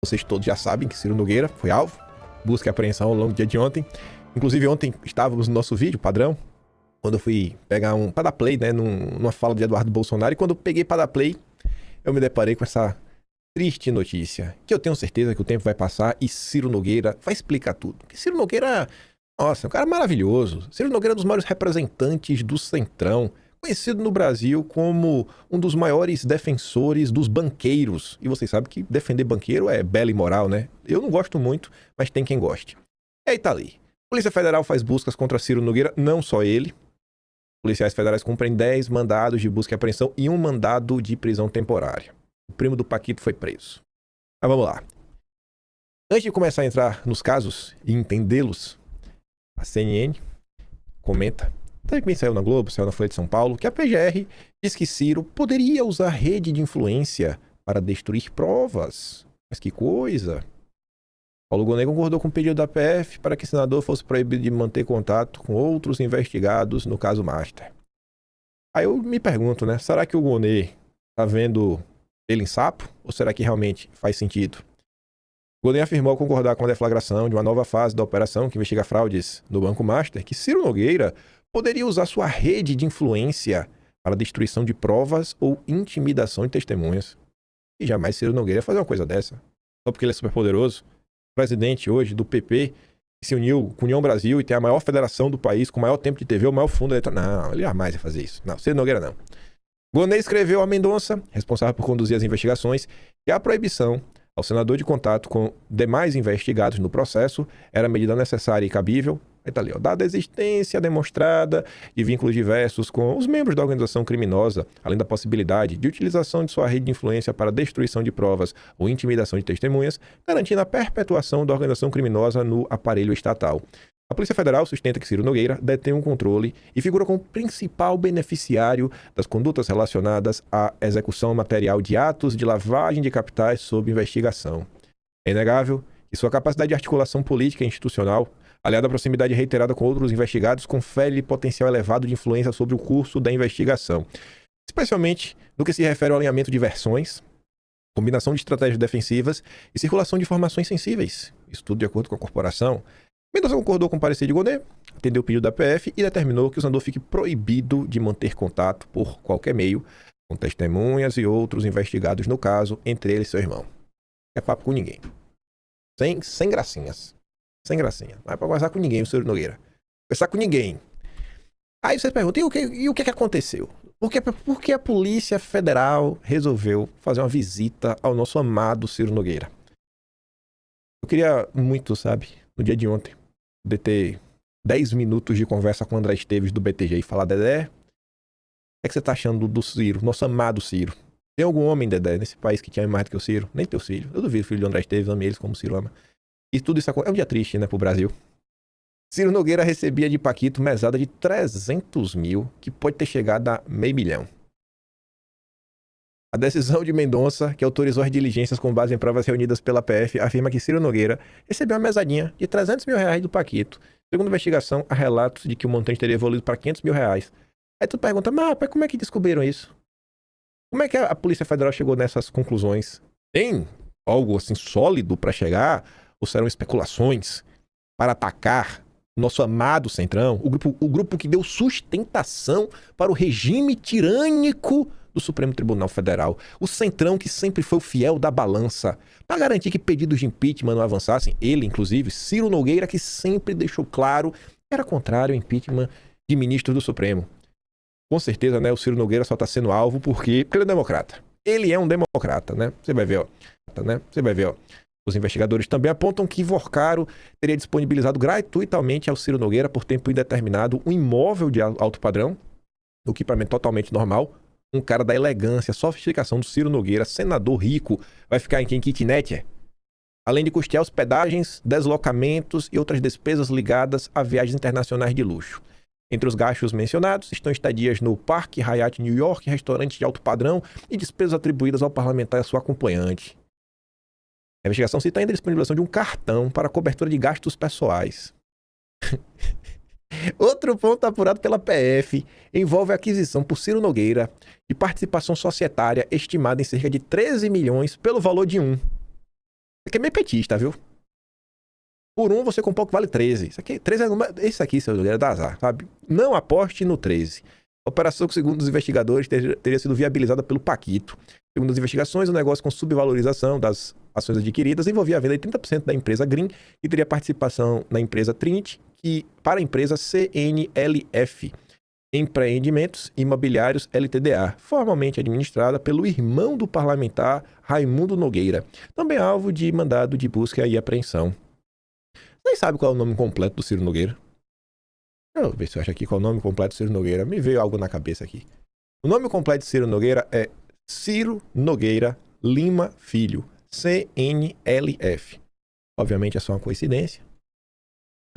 Vocês todos já sabem que Ciro Nogueira foi alvo. Busca e apreensão ao longo do dia de ontem. Inclusive, ontem estávamos no nosso vídeo padrão, quando eu fui pegar para dar play, né, numa fala de Eduardo Bolsonaro. E quando eu peguei para dar play, eu me deparei com essa triste notícia, que eu tenho certeza que o tempo vai passar e Ciro Nogueira vai explicar tudo. Porque Ciro Nogueira, nossa, é um cara maravilhoso. Ciro Nogueira é um dos maiores representantes do Centrão, conhecido no Brasil como um dos maiores defensores dos banqueiros. E vocês sabem que defender banqueiro é bela e moral, né? Eu não gosto muito, mas tem quem goste. E aí tá ali. Polícia Federal faz buscas contra Ciro Nogueira, não só ele. Policiais federais cumprem 10 mandados de busca e apreensão e um mandado de prisão temporária. O primo do Paquito foi preso. Mas vamos lá. Antes de começar a entrar nos casos e entendê-los, a CNN comenta, também saiu na Globo, saiu na Folha de São Paulo, que a PGR diz que Ciro poderia usar rede de influência para destruir provas. Mas que coisa! Paulo Gonet concordou com o pedido da PF para que o senador fosse proibido de manter contato com outros investigados no caso Master. Aí eu me pergunto, né? Será que o Gonet tá vendo ele em sapo? Ou será que realmente faz sentido? Gonet afirmou concordar com a deflagração de uma nova fase da operação que investiga fraudes no Banco Master, que Ciro Nogueira poderia usar sua rede de influência para a destruição de provas ou intimidação de testemunhas. E jamais Ciro Nogueira ia fazer uma coisa dessa. Só porque ele é super poderoso. O presidente hoje do PP, que se uniu com a União Brasil e tem a maior federação do país, com o maior tempo de TV, o maior fundo eleitoral. Não, ele jamais ia fazer isso. Não, Ciro Nogueira não. Gonet escreveu a Mendonça, responsável por conduzir as investigações, que a proibição ao senador de contato com demais investigados no processo era medida necessária e cabível. Aí tá ali, ó, dada a existência demonstrada de vínculos diversos com os membros da organização criminosa, além da possibilidade de utilização de sua rede de influência para destruição de provas ou intimidação de testemunhas, garantindo a perpetuação da organização criminosa no aparelho estatal. A Polícia Federal sustenta que Ciro Nogueira detém um controle e figura como principal beneficiário das condutas relacionadas à execução material de atos de lavagem de capitais sob investigação. É inegável que sua capacidade de articulação política e institucional, aliada à proximidade reiterada com outros investigados, confere potencial elevado de influência sobre o curso da investigação, especialmente no que se refere ao alinhamento de versões, combinação de estratégias defensivas e circulação de informações sensíveis. Isso tudo de acordo com a corporação. Mendonça concordou com o parecer de Gonet, atendeu o pedido da PF e determinou que o senador fique proibido de manter contato por qualquer meio com testemunhas e outros investigados no caso, entre eles seu irmão. Não é papo com ninguém. Sem gracinhas. Sem gracinha. Não é pra conversar com ninguém, o Ciro Nogueira. Conversar com ninguém. Aí você pergunta, e o que aconteceu? Por que a Polícia Federal resolveu fazer uma visita ao nosso amado Ciro Nogueira? Eu queria muito, sabe, no dia de ontem, de ter 10 minutos de conversa com o André Esteves do BTG e falar, Dedé, o que você tá achando do Ciro, nosso amado Ciro? Tem algum homem, Dedé, nesse país que te ama mais do que o Ciro? Nem teu filho. Eu duvido o filho de André Esteves ame eles como o Ciro ama. E tudo isso é um dia triste, né, pro Brasil. Ciro Nogueira recebia de Paquito mesada de 300 mil, que pode ter chegado a R$500 mil. A decisão de Mendonça, que autorizou as diligências com base em provas reunidas pela PF, afirma que Ciro Nogueira recebeu uma mesadinha de R$300 mil do Paquito. Segundo a investigação, há relatos de que o montante teria evoluído para R$500 mil. Aí tu pergunta, mas como é que descobriram isso? Como é que a Polícia Federal chegou nessas conclusões? Tem algo assim sólido para chegar? Ou serão especulações para atacar o nosso amado Centrão, o grupo que deu sustentação para o regime tirânico do Supremo Tribunal Federal, o Centrão que sempre foi o fiel da balança, para garantir que pedidos de impeachment não avançassem, ele, inclusive, Ciro Nogueira, que sempre deixou claro que era contrário ao impeachment de ministros do Supremo. Com certeza, né, o Ciro Nogueira só está sendo alvo porque ele é democrata. Ele é um democrata, né? Você vai ver, ó. Os investigadores também apontam que Vorcaro teria disponibilizado gratuitamente ao Ciro Nogueira por tempo indeterminado um imóvel de alto padrão, o que para mim é totalmente normal. Um cara da elegância, sofisticação do Ciro Nogueira, senador rico, vai ficar em kitnet? Além de custear hospedagens, deslocamentos e outras despesas ligadas a viagens internacionais de luxo. Entre os gastos mencionados estão estadias no Parque Hyatt New York, restaurantes de alto padrão e despesas atribuídas ao parlamentar e a sua acompanhante. A investigação cita ainda a disponibilização de um cartão para cobertura de gastos pessoais. Outro ponto apurado pela PF envolve a aquisição por Ciro Nogueira de participação societária estimada em cerca de 13 milhões pelo valor de aqui é meio petista, viu? Por um, você compra o que vale 13. Isso aqui, 13 é número... Esse aqui, seu Nogueira, dá azar, sabe? Não aposte no 13. A operação, que, segundo os investigadores, teria sido viabilizada pelo Paquito. Segundo as investigações, o negócio com subvalorização das ações adquiridas envolvia a venda de 30% da empresa Green, que teria participação na empresa Trinity, que para a empresa CNLF, Empreendimentos Imobiliários LTDA, formalmente administrada pelo irmão do parlamentar Raimundo Nogueira, também alvo de mandado de busca e apreensão. Vocês sabem qual é o nome completo do Ciro Nogueira? Deixa eu ver se eu acho aqui qual é o nome completo do Ciro Nogueira. Me veio algo na cabeça aqui. O nome completo de Ciro Nogueira é Ciro Nogueira Lima Filho, CNLF. Obviamente é só uma coincidência.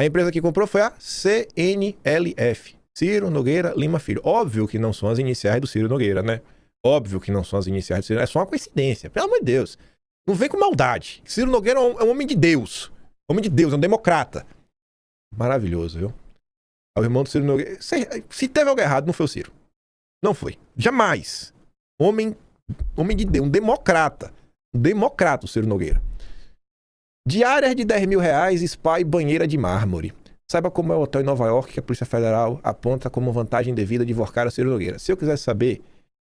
A empresa que comprou foi a CNLF, Ciro Nogueira Lima Filho. Óbvio que não são as iniciais do Ciro Nogueira, né? Óbvio que não são as iniciais do Ciro. É só uma coincidência, pelo amor de Deus. Não vem com maldade. Ciro Nogueira é um homem de Deus. Homem de Deus, é um democrata. Maravilhoso, viu? O irmão do Ciro Nogueira. Se teve algo errado, não foi o Ciro. Não foi. Jamais. Homem de Deus, um democrata. Um democrata, o Ciro Nogueira. Diárias de R$10.000, spa e banheira de mármore. Saiba como é o hotel em Nova York que a Polícia Federal aponta como vantagem devida de enforcar o Ciro Nogueira. Se eu quisesse saber,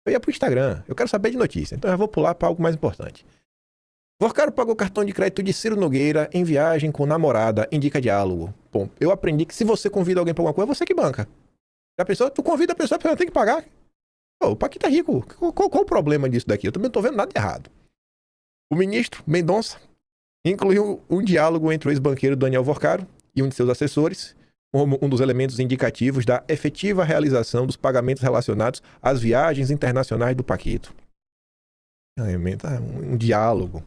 eu ia pro Instagram. Eu quero saber de notícia. Então eu já vou pular para algo mais importante. Vorcaro pagou cartão de crédito de Ciro Nogueira em viagem com namorada, indica diálogo. Bom, eu aprendi que se você convida alguém para alguma coisa, é você que banca. A pessoa, tu convida a pessoa tem que pagar. Pô, o Paquito é rico. Qual o problema disso daqui? Eu também não tô vendo nada errado. O ministro Mendonça incluiu um diálogo entre o ex-banqueiro Daniel Vorcaro e um de seus assessores, como um dos elementos indicativos da efetiva realização dos pagamentos relacionados às viagens internacionais do Paquito. Um diálogo.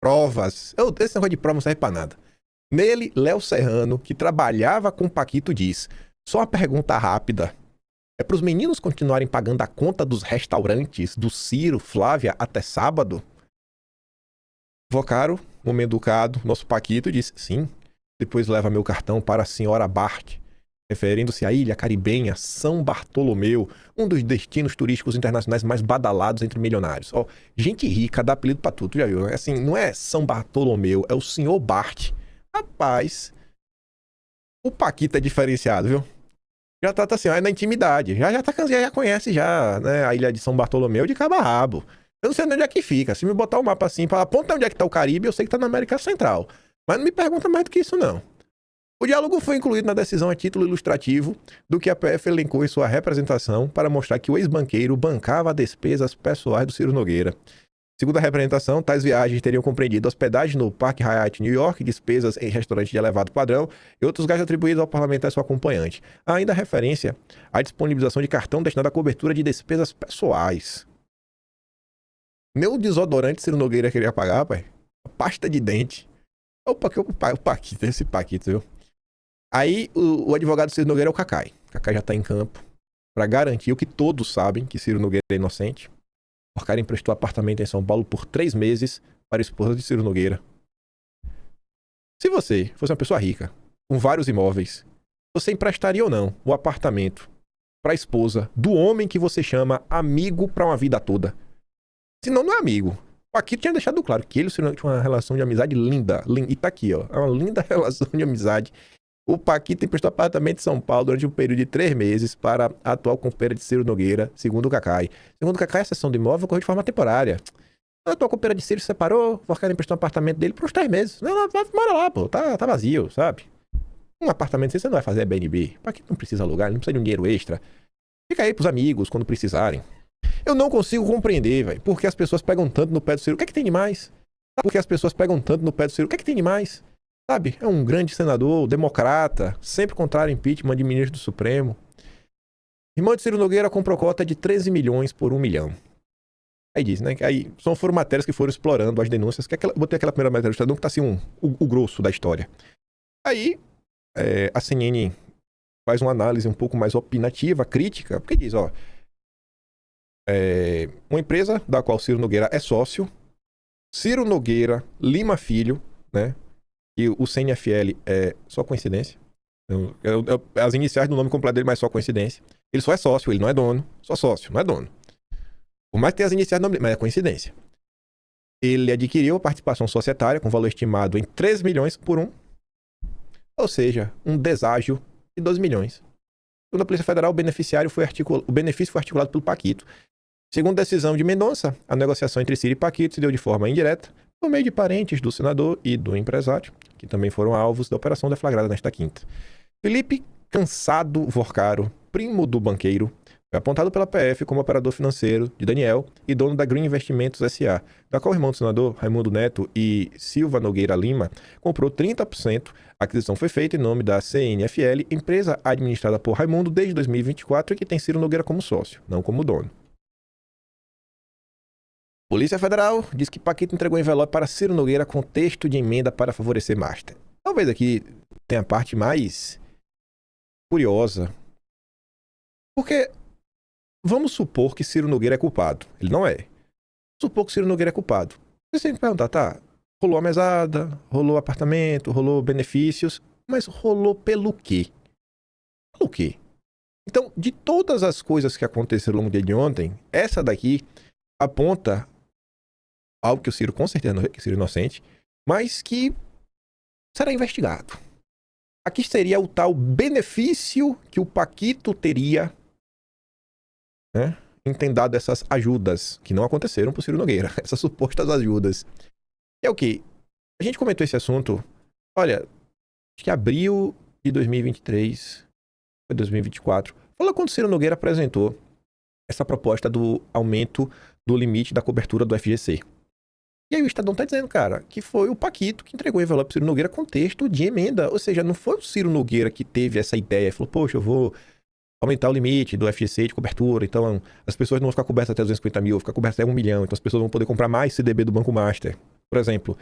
Provas. Esse negócio de prova não serve pra nada. Nele, Léo Serrano, que trabalhava com o Paquito, diz: só uma pergunta rápida. É pros meninos continuarem pagando a conta dos restaurantes do Ciro, Flávia, até sábado? Vocaro, homem educado, nosso Paquito, diz: sim. Depois leva meu cartão para a senhora Bart, referindo-se à ilha caribenha São Bartolomeu, um dos destinos turísticos internacionais mais badalados entre milionários. Ó, gente rica dá apelido pra tudo, já viu? Assim, não é São Bartolomeu, é o senhor Bart. Rapaz, o Paquito é diferenciado, viu? Já tá assim, ó, é na intimidade. Já conhece já, né, a ilha de São Bartolomeu de cabo a rabo. Eu não sei onde é que fica. Se me botar o mapa assim, para apontar onde é que tá o Caribe, eu sei que tá na América Central. Mas não me pergunta mais do que isso, não. O diálogo foi incluído na decisão a título ilustrativo do que a PF elencou em sua representação para mostrar que o ex-banqueiro bancava despesas pessoais do Ciro Nogueira. Segundo a representação, tais viagens teriam compreendido hospedagem no Parque Hyatt New York, despesas em restaurante de elevado padrão e outros gastos atribuídos ao parlamentar e seu acompanhante. Há ainda referência à disponibilização de cartão destinado à cobertura de despesas pessoais. Nem o desodorante Ciro Nogueira queria pagar, pai. A pasta de dente. O Paquito, esse Paquito, viu? Aí o advogado Ciro Nogueira é o Cacai. O Cacai já tá em campo para garantir o que todos sabem, que Ciro Nogueira é inocente. O cara emprestou apartamento em São Paulo por 3 meses para a esposa de Ciro Nogueira. Se você fosse uma pessoa rica, com vários imóveis, você emprestaria ou não o apartamento para a esposa do homem que você chama amigo para uma vida toda? Se não, não é amigo. O Paquito tinha deixado claro que ele e o Ciro Nogueira tinham uma relação de amizade linda. E tá aqui, ó. É uma linda relação de amizade. O Paquito emprestou apartamento em São Paulo durante um período de 3 meses para a atual companheira de Ciro Nogueira, segundo o Cacai. Segundo o Cacai, a cessão do imóvel ocorreu de forma temporária. A atual companheira de Ciro se separou, o Vorcaro emprestou um apartamento dele por uns 3 meses. Não, mora lá, pô. Tá vazio, sabe? Um apartamento assim você não vai fazer Airbnb. O Paquito não precisa alugar, ele não precisa de um dinheiro extra. Fica aí pros amigos quando precisarem. Eu não consigo compreender, velho, porque as pessoas pegam tanto no pé do Ciro. O que é que tem de mais? Porque as pessoas pegam tanto no pé do Ciro. O que é que tem de mais? Sabe? É um grande senador, democrata, sempre contrário ao impeachment de ministro do Supremo. Irmão de Ciro Nogueira comprou cota de 13 milhões por 1 milhão. Aí diz, né? Aí foram matérias que foram explorando as denúncias. Botei aquela primeira matéria do Estadão que tá assim o grosso da história. Aí a CNN faz uma análise um pouco mais opinativa, crítica, porque diz, ó, uma empresa da qual Ciro Nogueira é sócio, Ciro Nogueira Lima Filho, né? E o CNFL é só coincidência. As iniciais do nome completo dele, mas só coincidência. Ele só é sócio, ele não é dono. Só sócio, não é dono. Por mais que tenha as iniciais do nome dele, mas é coincidência. ele adquiriu a participação societária com valor estimado em 3 milhões por um, ou seja, um deságio de 12 milhões. Segundo a Polícia Federal, o benefício foi articulado pelo Paquito. Segundo decisão de Mendonça, a negociação entre Ciro e Paquito se deu de forma indireta, por meio de parentes do senador e do empresário, que também foram alvos da operação deflagrada nesta quinta. Felipe Cansado Vorcaro, primo do banqueiro, foi apontado pela PF como operador financeiro de Daniel e dono da Green Investimentos S.A., da qual o irmão do senador, Raimundo Neto e Silva Nogueira Lima, comprou 30%. A aquisição foi feita em nome da CNFL, empresa administrada por Raimundo desde 2024 e que tem Ciro Nogueira como sócio, não como dono. Polícia Federal diz que Paquito entregou envelope para Ciro Nogueira com texto de emenda para favorecer Master. Talvez aqui tenha a parte mais curiosa. Porque vamos supor que Ciro Nogueira é culpado. Ele não é. Supor que Ciro Nogueira é culpado. Você tem que perguntar, tá? Rolou a mesada, rolou apartamento, rolou benefícios, mas rolou pelo quê? Pelo quê? Então, de todas as coisas que aconteceram no dia de ontem, essa daqui aponta algo que o Ciro com certeza não é, que o Ciro é inocente, mas que será investigado. Aqui seria o tal benefício que o Paquito teria, né, em ter dado essas ajudas, que não aconteceram para o Ciro Nogueira, essas supostas ajudas. É o quê? A gente comentou esse assunto, olha, acho que abril de 2023, foi 2024, foi quando o Ciro Nogueira apresentou essa proposta do aumento do limite da cobertura do FGC. E aí o Estadão tá dizendo, cara, que foi o Paquito que entregou o envelope pro Ciro Nogueira com texto de emenda. Ou seja, não foi o Ciro Nogueira que teve essa ideia. Falou, poxa, eu vou aumentar o limite do FGC de cobertura. Então as pessoas não vão ficar cobertas até 250 mil, vão ficar cobertas até 1 milhão. Então as pessoas vão poder comprar mais CDB do Banco Master, por exemplo.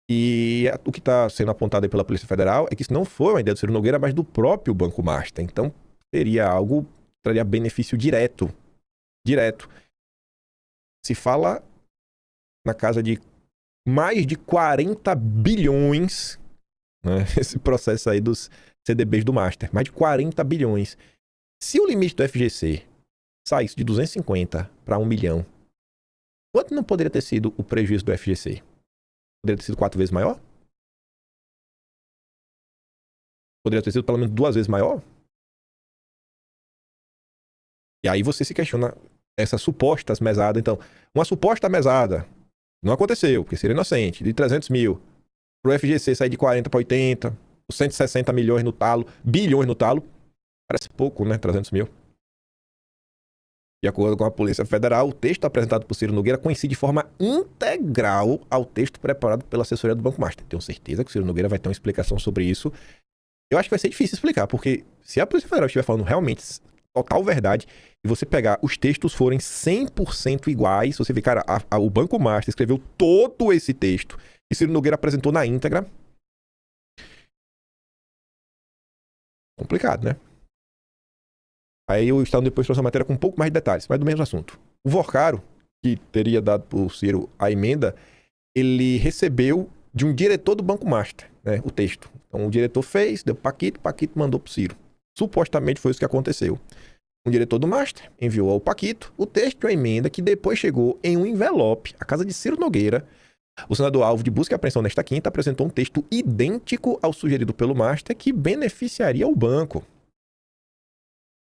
E o que está sendo apontado aí pela Polícia Federal é que isso não foi uma ideia do Ciro Nogueira, mas do próprio Banco Master. Então seria algo que traria benefício direto. Se fala na casa de mais de 40 bilhões, né, esse processo aí dos CDBs do Master, mais de 40 bilhões. Se o limite do FGC saísse de 250 para 1 milhão, quanto não poderia ter sido o prejuízo do FGC? Poderia ter sido 4 vezes maior? Poderia ter sido pelo menos 2 vezes maior? E aí você se questiona essas supostas mesadas. Então, uma suposta mesada não aconteceu, porque seria inocente, de 300 mil. Pro FGC sair de 40 para 80, 160 milhões no talo, bilhões no talo. Parece pouco, né? 300 mil. De acordo com a Polícia Federal, o texto apresentado por Ciro Nogueira coincide de forma integral ao texto preparado pela assessoria do Banco Master. Tenho certeza que o Ciro Nogueira vai ter uma explicação sobre isso. Eu acho que vai ser difícil explicar, porque se a Polícia Federal estiver falando realmente total verdade, e você pegar os textos forem 100% iguais, você vê, cara, o Banco Master escreveu todo esse texto e Ciro Nogueira apresentou na íntegra. Complicado, né? Aí o Estado depois trouxe a matéria com um pouco mais de detalhes, mas do mesmo assunto. O Vorcaro, que teria dado para o Ciro a emenda, ele recebeu de um diretor do Banco Master, né, o texto. Então o diretor fez, deu Paquito mandou para o Ciro. Supostamente foi isso que aconteceu. Um diretor do Master enviou ao Paquito o texto de uma emenda que depois chegou em um envelope à casa de Ciro Nogueira. O senador alvo de busca e apreensão nesta quinta apresentou um texto idêntico ao sugerido pelo Master que beneficiaria o banco.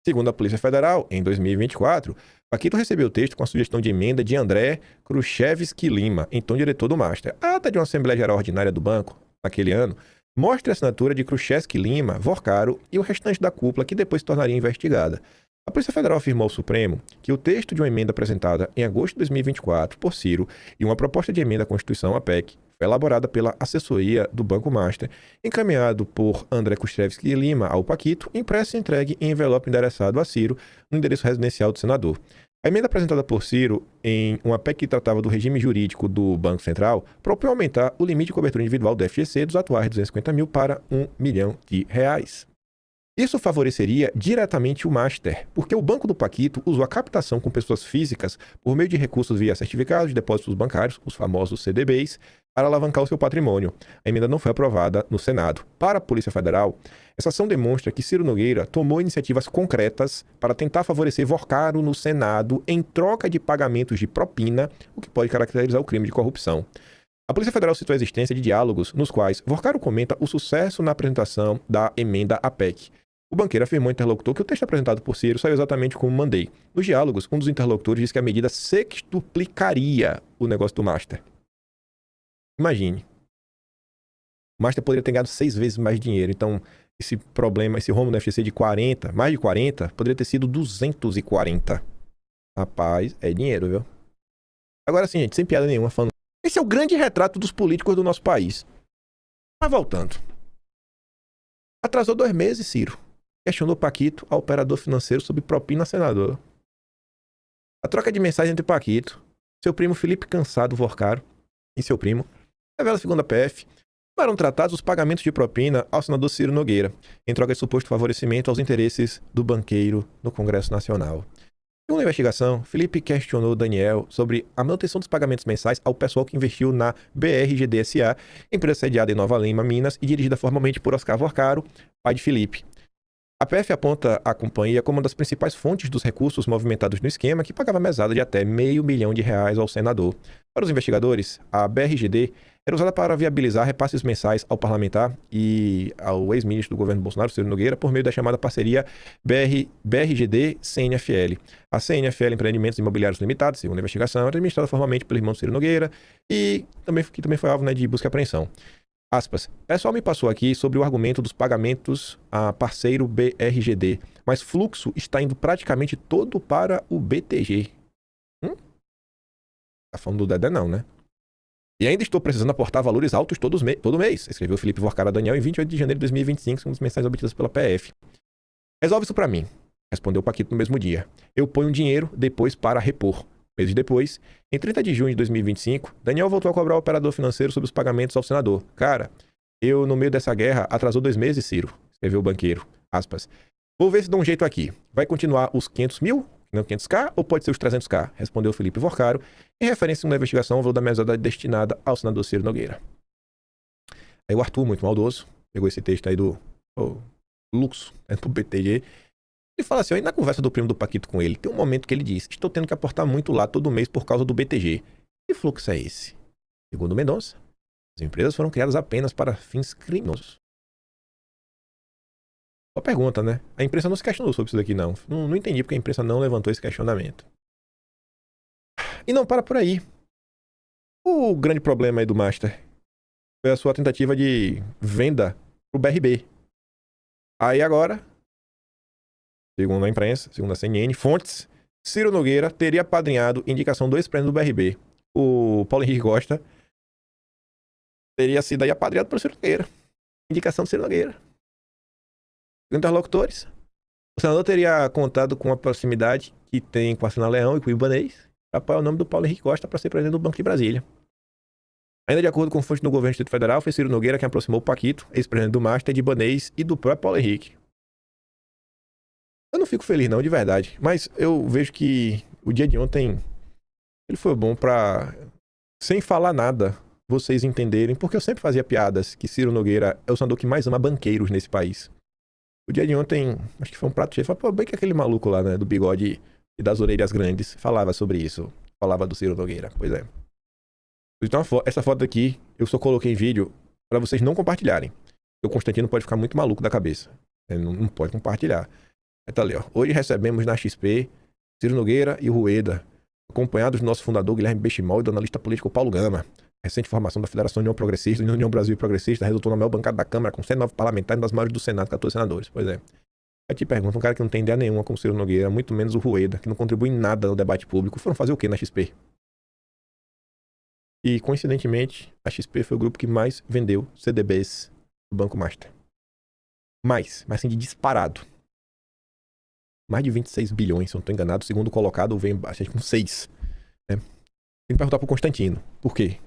Segundo a Polícia Federal, em 2024, Paquito recebeu o texto com a sugestão de emenda de André Khrushchevsky Lima, então diretor do Master. A ata de uma Assembleia Geral Ordinária do banco, naquele ano, mostra a assinatura de Khrushchevsky Lima, Vorcaro e o restante da cúpula, que depois se tornaria investigada. A Polícia Federal afirmou ao Supremo que o texto de uma emenda apresentada em agosto de 2024 por Ciro e uma proposta de emenda à Constituição, a PEC, foi elaborada pela assessoria do Banco Master, encaminhado por André Khrushchevsky Lima ao Paquito, impresso e entregue em envelope endereçado a Ciro no endereço residencial do senador. A emenda apresentada por Ciro em uma PEC que tratava do regime jurídico do Banco Central propõe aumentar o limite de cobertura individual do FGC dos atuais 250 mil para R$1 milhão. Isso favoreceria diretamente o Master, porque o Banco do Paquito usou a captação com pessoas físicas por meio de recursos via certificados de depósitos bancários, os famosos CDBs, para alavancar o seu patrimônio. A emenda não foi aprovada no Senado. Para a Polícia Federal, essa ação demonstra que Ciro Nogueira tomou iniciativas concretas para tentar favorecer Vorcaro no Senado em troca de pagamentos de propina, o que pode caracterizar o crime de corrupção. A Polícia Federal citou a existência de diálogos nos quais Vorcaro comenta o sucesso na apresentação da emenda à PEC. O banqueiro afirmou ao interlocutor que o texto apresentado por Ciro saiu exatamente como mandei. Nos diálogos, um dos interlocutores disse que a medida sextuplicaria o negócio do Master. Imagine. O Master poderia ter ganhado 6 vezes mais dinheiro. Então, esse problema, esse rombo no FGC de 40, mais de 40, poderia ter sido 240. Rapaz, é dinheiro, viu? Agora sim, gente, sem piada nenhuma, falando. Esse é o grande retrato dos políticos do nosso país. Mas voltando. Atrasou 2 meses, Ciro. Questionou Paquito, ao operador financeiro, sobre propina a senador. A troca de mensagens entre Paquito, seu primo Felipe Cansado Vorcaro e seu primo, revela segundo a PF, foram tratados os pagamentos de propina ao senador Ciro Nogueira, em troca de suposto favorecimento aos interesses do banqueiro no Congresso Nacional. Segundo a investigação, Felipe questionou Daniel sobre a manutenção dos pagamentos mensais ao pessoal que investiu na BRGDSA, empresa sediada em Nova Lima, Minas, e dirigida formalmente por Oscar Vorcaro, pai de Felipe. A PF aponta a companhia como uma das principais fontes dos recursos movimentados no esquema, que pagava mesada de até R$500 mil ao senador. Para os investigadores, a BRGD era usada para viabilizar repasses mensais ao parlamentar e ao ex-ministro do governo Bolsonaro, Ciro Nogueira, por meio da chamada parceria BRGD-CNFL. A CNFL Empreendimentos Imobiliários Limitados, segundo a investigação, era administrada formalmente pelo irmão Ciro Nogueira e que também foi alvo, né, de busca e apreensão. Aspas. Pessoal me passou aqui sobre o argumento dos pagamentos a parceiro BRGD, mas fluxo está indo praticamente todo para o BTG. Tá falando do Dedé não, né? E ainda estou precisando aportar valores altos todo mês, escreveu Felipe Vorcaro a Daniel em 28 de janeiro de 2025, segundo as mensagens obtidas pela PF. Resolve isso pra mim, respondeu Paquito no mesmo dia. Eu ponho dinheiro depois para repor. Meses depois, em 30 de junho de 2025, Daniel voltou a cobrar o operador financeiro sobre os pagamentos ao senador. Cara, eu no meio dessa guerra atrasou 2 meses, Ciro, escreveu o banqueiro. Aspas. Vou ver se dá um jeito aqui. Vai continuar os 500 mil? Não 500k ou pode ser os 300k? Respondeu Felipe Vorcaro, em referência a uma investigação ao valor da mesada destinada ao senador Ciro Nogueira. Aí o Arthur, muito maldoso, pegou esse texto aí do Luxo, do BTG, e fala assim, aí na conversa do primo do Paquito com ele, tem um momento que ele diz, estou tendo que aportar muito lá todo mês por causa do BTG. Que fluxo é esse? Segundo Mendonça, as empresas foram criadas apenas para fins criminosos. Uma pergunta, né? A imprensa não se questionou sobre isso daqui, não. Não entendi porque a imprensa não levantou esse questionamento. E não para por aí. O grande problema aí do Master foi a sua tentativa de venda pro BRB. Aí agora, segundo a imprensa, segundo a CNN, fontes, Ciro Nogueira teria apadrinhado indicação do ex-presidente do BRB. O Paulo Henrique Costa teria sido aí apadrinhado pelo Ciro Nogueira. Indicação do Ciro Nogueira. Interlocutores. O senador teria contado com a proximidade que tem com a Sena Leão e com o Ibanez para apoiar o nome do Paulo Henrique Costa para ser presidente do Banco de Brasília. Ainda de acordo com fontes do governo do Distrito Federal, foi Ciro Nogueira quem aproximou o Paquito, ex-presidente do Master, de Ibanez e do próprio Paulo Henrique. Eu não fico feliz não, de verdade, mas eu vejo que o dia de ontem ele foi bom para, sem falar nada, vocês entenderem, porque eu sempre fazia piadas que Ciro Nogueira é o senador que mais ama banqueiros nesse país. O dia de ontem, acho que foi um prato cheio. Falei, pô, bem que aquele maluco lá, né, do bigode e das orelhas grandes, falava sobre isso. Falava do Ciro Nogueira. Pois é. Então, essa foto aqui, eu só coloquei em vídeo para vocês não compartilharem. O Constantino pode ficar muito maluco da cabeça. Ele não pode compartilhar. Aí tá ali, ó. Hoje recebemos na XP Ciro Nogueira e Rueda, acompanhados do nosso fundador Guilherme Benchimol e do analista político Paulo Gama. A recente formação da Federação União Progressista e União Brasil Progressista resultou na maior bancada da Câmara com 109 parlamentares e das maiores do Senado, 14 senadores. Pois é. Aí te pergunto, um cara que não tem ideia nenhuma como Ciro Nogueira, muito menos o Rueda, que não contribui em nada no debate público, foram fazer o que na XP? E, coincidentemente, a XP foi o grupo que mais vendeu CDBs do Banco Master. Mas assim, de disparado. Mais de 26 bilhões, se eu não estou enganado. O segundo colocado vem bastante com 6. Né? Tem que perguntar pro Constantino. Por quê?